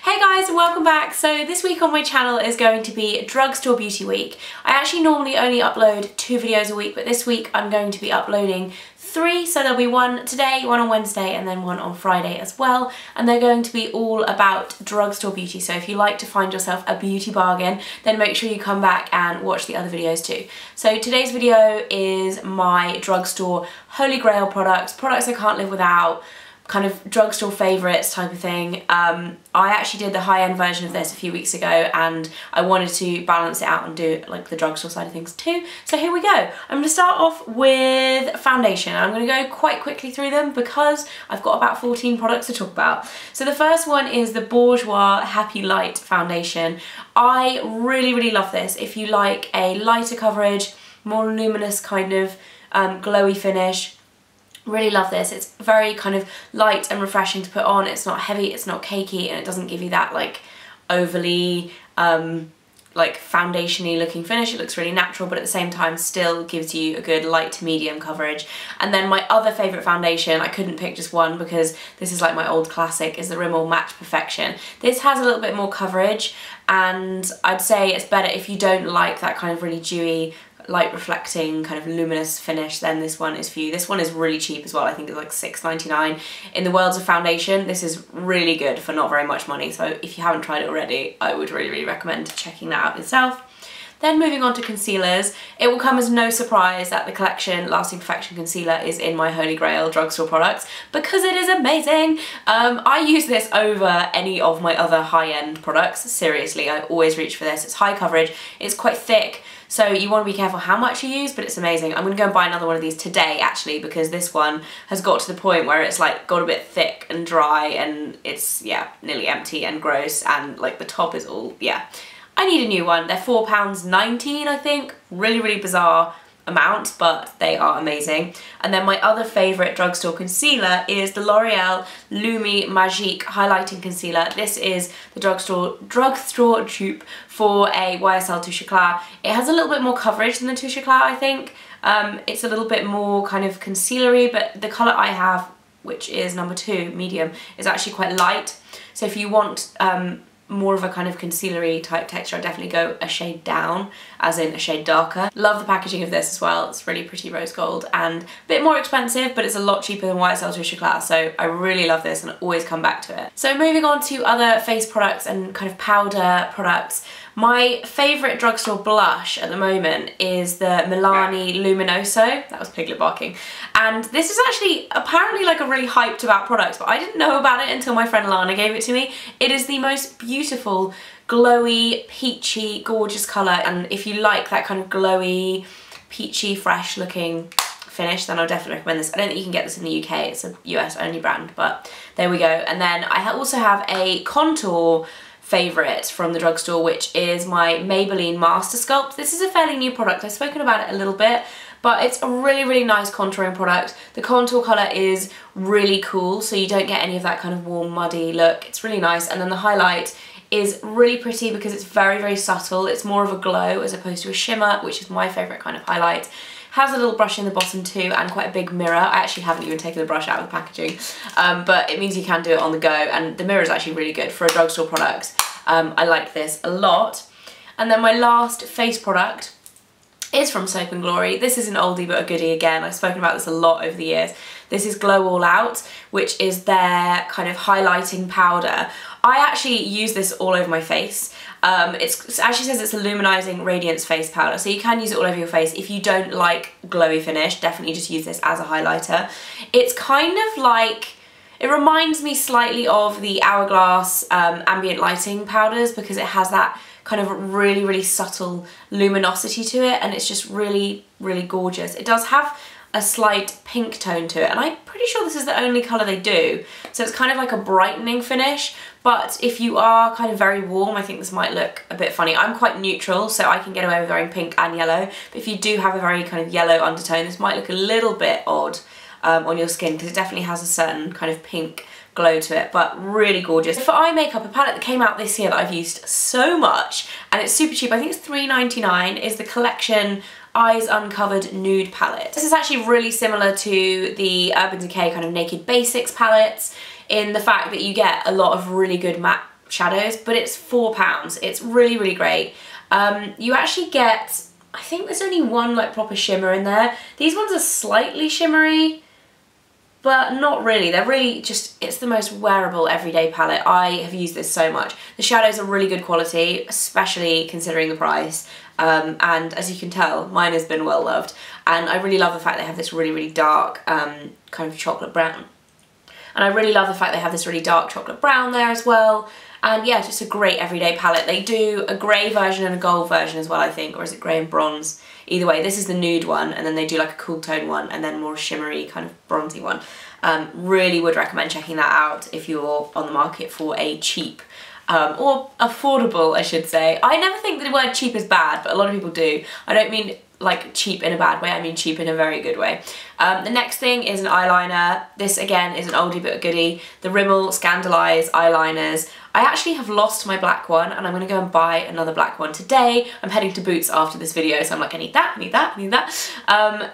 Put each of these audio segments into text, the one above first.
Hey guys, and welcome back. So this week on my channel is going to be Drugstore Beauty Week. I actually normally only upload 2 videos a week, but this week I'm going to be uploading 3, so there'll be one today, one on Wednesday, and then one on Friday as well, and they're going to be all about drugstore beauty. So if you like to find yourself a beauty bargain, then make sure you come back and watch the other videos too. So today's video is my drugstore Holy Grail products I can't live without, kind of drugstore favourites type of thing. I actually did the high-end version of this a few weeks ago, and I wanted to balance it out and do like the drugstore side of things too. So here we go. I'm going to start off with foundation. I'm going to go quite quickly through them because I've got about 14 products to talk about. So the first one is the Bourjois Happy Light Foundation. I really love this. If you like a lighter coverage, more luminous kind of glowy finish, really love this. It's very kind of light and refreshing to put on. It's not heavy, it's not cakey, and it doesn't give you that like overly like foundation-y looking finish. It looks really natural, but at the same time still gives you a good light to medium coverage. And then my other favourite foundation, I couldn't pick just one because this is like my old classic, is the Rimmel Match Perfection. This has a little bit more coverage, and I'd say it's better if you don't like that kind of really dewy, light reflecting kind of luminous finish, then this one is for you. This one is really cheap as well. I think it's like $6.99. In the worlds of foundation, this is really good for not very much money. So if you haven't tried it already, I would really recommend checking that out yourself. Then moving on to concealers, it will come as no surprise that the Collection Lasting Perfection Concealer is in my Holy Grail drugstore products because it is amazing. I use this over any of my other high-end products. Seriously, I always reach for this. It's high coverage, it's quite thick, so you want to be careful how much you use, but it's amazing. I'm going to go and buy another one of these today actually, because this one has got to the point where it's like got a bit thick and dry, and it's, yeah, nearly empty and gross, and like the top is all, yeah. I need a new one. They're £4.19 I think. Really bizarre amount, but they are amazing. And then my other favourite drugstore concealer is the L'Oreal Lumi Magique Highlighting Concealer. This is the drugstore dupe for a YSL Touche Eclat. It has a little bit more coverage than the Touche Eclat, I think. It's a little bit more kind of concealery, but the colour I have, which is number 2, medium, is actually quite light. So if you want more of a kind of concealery type texture, I'd definitely go a shade down, as in a shade darker. Love the packaging of this as well. It's really pretty rose gold and a bit more expensive, but it's a lot cheaper than YSL Touche Eclat, so I really love this and I always come back to it. So moving on to other face products and kind of powder products, my favourite drugstore blush at the moment is the Milani Luminoso. That was Piglet barking. And this is actually apparently like a really hyped about product, but I didn't know about it until my friend Lana gave it to me. It is the most beautiful, glowy, peachy, gorgeous colour, and if you like that kind of glowy, peachy, fresh looking finish, then I'll definitely recommend this. I don't think you can get this in the UK, it's a US only brand, but there we go. And then I also have a contour favourite from the drugstore, which is my Maybelline Master Sculpt. This is a fairly new product. I've spoken about it a little bit, but it's a really nice contouring product. The contour colour is really cool, so you don't get any of that kind of warm, muddy look. It's really nice. And then the highlight is really pretty because it's very subtle. It's more of a glow as opposed to a shimmer, which is my favourite kind of highlight. Has a little brush in the bottom too, and quite a big mirror. I actually haven't even taken the brush out of the packaging, but it means you can do it on the go, and the mirror is actually really good for a drugstore product. I like this a lot. And then my last face product is from Soap & Glory. This is an oldie but a goodie again. I've spoken about this a lot over the years. This is Glow All Out, which is their kind of highlighting powder. I actually use this all over my face. It actually says it's a luminizing radiance face powder, so you can use it all over your face. If you don't like glowy finish, definitely just use this as a highlighter. It's kind of like, it reminds me slightly of the Hourglass ambient lighting powders because it has that kind of really subtle luminosity to it, and it's just really gorgeous. It does have a slight pink tone to it, and I'm pretty sure this is the only colour they do, so it's kind of like a brightening finish. But if you are kind of very warm, I think this might look a bit funny. I'm quite neutral, so I can get away with wearing pink and yellow, but if you do have a very kind of yellow undertone, this might look a little bit odd on your skin because it definitely has a certain kind of pink glow to it, but really gorgeous. For eye makeup, a palette that came out this year that I've used so much, and it's super cheap, I think it's $3.99, is the Collection Eyes Uncovered Nude palette. This is actually really similar to the Urban Decay kind of Naked Basics palettes in the fact that you get a lot of really good matte shadows, but it's £4. It's really, really great. You actually get, I think there's only one like proper shimmer in there. These ones are slightly shimmery, but not really. They're really just, it's the most wearable everyday palette. I have used this so much. The shadows are really good quality, especially considering the price. And as you can tell, mine has been well loved. And I really love the fact they have this really, really dark kind of chocolate brown. And I really love the fact they have this really dark chocolate brown there as well. And yeah, just a great everyday palette. They do a grey version and a gold version as well, I think, or is it grey and bronze? Either way, this is the nude one, and then they do like a cool tone one, and then more shimmery kind of bronzy one. Really would recommend checking that out if you're on the market for a cheap, or affordable, I should say. I never think the word cheap is bad, but a lot of people do. I don't mean like cheap in a bad way, I mean cheap in a very good way. The next thing is an eyeliner. This again is an oldie but a goodie. The Rimmel Scandaleyes eyeliners. I actually have lost my black one and I'm gonna go and buy another black one today. I'm heading to Boots after this video, so I'm like, I need that, I need that, I need that.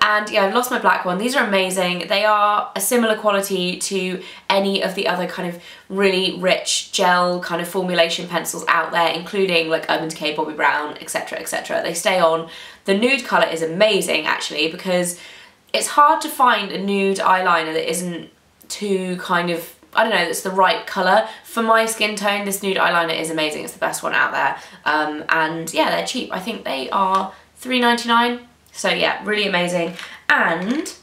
And yeah, I've lost my black one. These are amazing. They are a similar quality to any of the other kind of really rich gel kind of formulation pencils out there, including like Urban Decay, Bobbi Brown, etc, etc. They stay on. The nude colour is amazing actually, because it's hard to find a nude eyeliner that isn't too kind of, I don't know, that's the right colour. For my skin tone, this nude eyeliner is amazing. It's the best one out there. And yeah, they're cheap. I think they are £3.99. So yeah, really amazing. And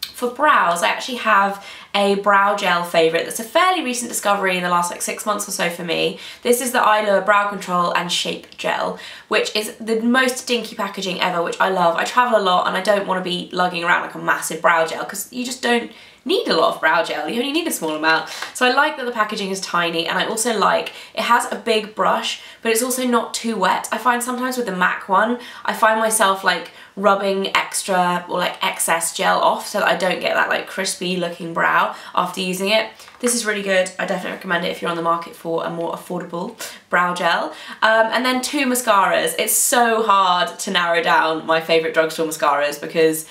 for brows, I actually have a brow gel favourite that's a fairly recent discovery in the last like 6 months or so for me. This is the Eylure Brow Control and Shape Gel, which is the most dinky packaging ever, which I love. I travel a lot and I don't want to be lugging around like a massive brow gel because you just don't need a lot of brow gel, you only need a small amount. So I like that the packaging is tiny, and I also like it has a big brush, but it's also not too wet. I find sometimes with the MAC one, I find myself like rubbing extra or like excess gel off so that I don't get that like crispy looking brow after using it. This is really good. I definitely recommend it if you're on the market for a more affordable brow gel. And then 2 mascaras. It's so hard to narrow down my favourite drugstore mascaras because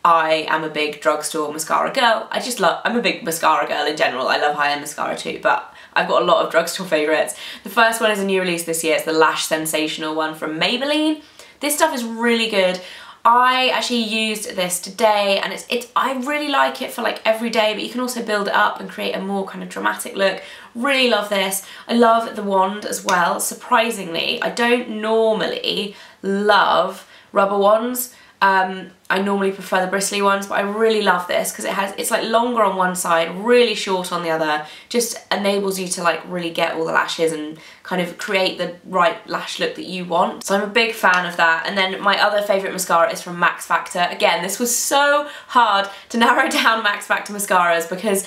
I am a big drugstore mascara girl. I'm a big mascara girl in general. I love high-end mascara too, but I've got a lot of drugstore favourites. The first one is a new release this year. It's the Lash Sensational one from Maybelline. This stuff is really good. I actually used this today, and I really like it for like every day, but you can also build it up and create a more kind of dramatic look. Really love this. I love the wand as well. Surprisingly, I don't normally love rubber wands. I normally prefer the bristly ones, but I really love this because it's like longer on one side, really short on the other. Just enables you to like really get all the lashes and kind of create the right lash look that you want. So I'm a big fan of that. And then my other favourite mascara is from Max Factor. Again, this was so hard to narrow down Max Factor mascaras because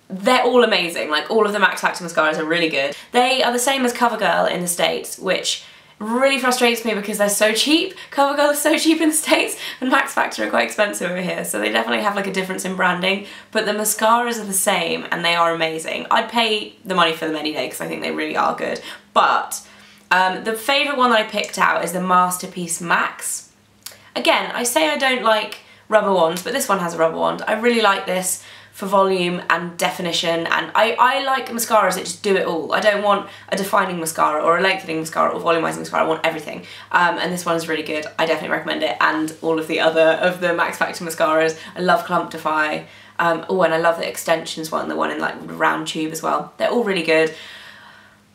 they're all amazing. Like all of the Max Factor mascaras are really good. They are the same as CoverGirl in the States, which really frustrates me because they're so cheap. CoverGirl is so cheap in the States and Max Factor are quite expensive over here, so they definitely have like a difference in branding, but the mascaras are the same and they are amazing. I'd pay the money for them any day because I think they really are good. But the favourite one that I picked out is the Masterpiece Max. Again, I say I don't like rubber wands, but this one has a rubber wand. I really like this for volume and definition, and I like mascaras that just do it all. I don't want a defining mascara or a lengthening mascara or volumizing mascara, I want everything. And this one is really good. I definitely recommend it, and all of the other of the Max Factor mascaras. I love Clumptify. Oh, and I love the extensions one, the one in like round tube as well. They're all really good.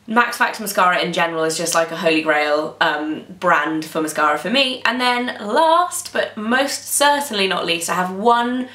Max Factor mascara in general is just like a holy grail brand for mascara for me. And then last but most certainly not least, I have one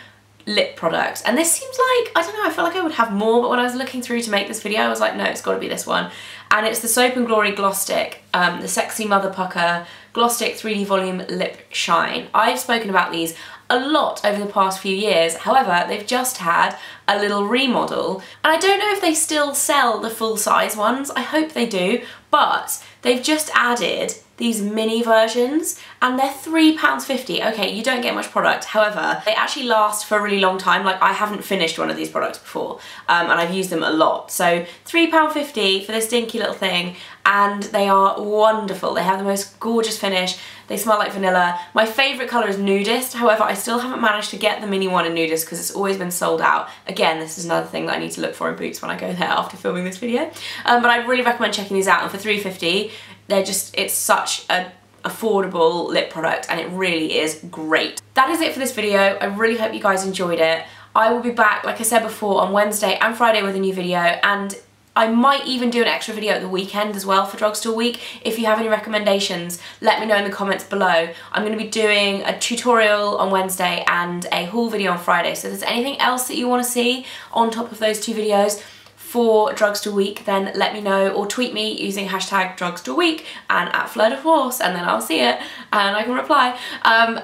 lip product, and this seems like, I don't know, I feel like I would have more, but when I was looking through to make this video I was like, no, it's got to be this one. And it's the Soap & Glory Gloss Stick, the Sexy Mother Pucker Gloss Stick 3D Volume Lip Shine. I've spoken about these a lot over the past few years, however they've just had a little remodel, and I don't know if they still sell the full size ones. I hope they do, but they've just added these mini versions and they're £3.50. Okay, you don't get much product, however they actually last for a really long time. Like, I haven't finished one of these products before and I've used them a lot. So £3.50 for this dinky little thing, and they are wonderful. They have the most gorgeous finish. They smell like vanilla. My favourite colour is Nudist, however I still haven't managed to get the mini one in Nudist because it's always been sold out. Again, this is another thing that I need to look for in Boots when I go there after filming this video. But I really recommend checking these out, and for $3.50 they're just, it's such a affordable lip product and it really is great. That is it for this video. I really hope you guys enjoyed it. I will be back, like I said before, on Wednesday and Friday with a new video, and I might even do an extra video at the weekend as well for Drugstore Week. If you have any recommendations, let me know in the comments below. I'm going to be doing a tutorial on Wednesday and a haul video on Friday, so if there's anything else that you want to see on top of those two videos for Drugstore Week, then let me know, or tweet me using hashtag Drugstore Week and @Fleur, and then I'll see it and I can reply. And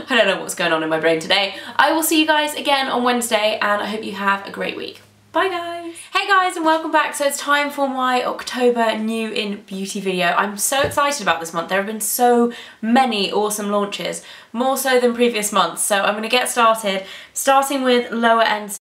I don't know what's going on in my brain today. I will see you guys again on Wednesday, and I hope you have a great week. Bye guys! Hey guys, and welcome back. So it's time for my October new in beauty video. I'm so excited about this month. There have been so many awesome launches, more so than previous months. So I'm going to get started, starting with lower end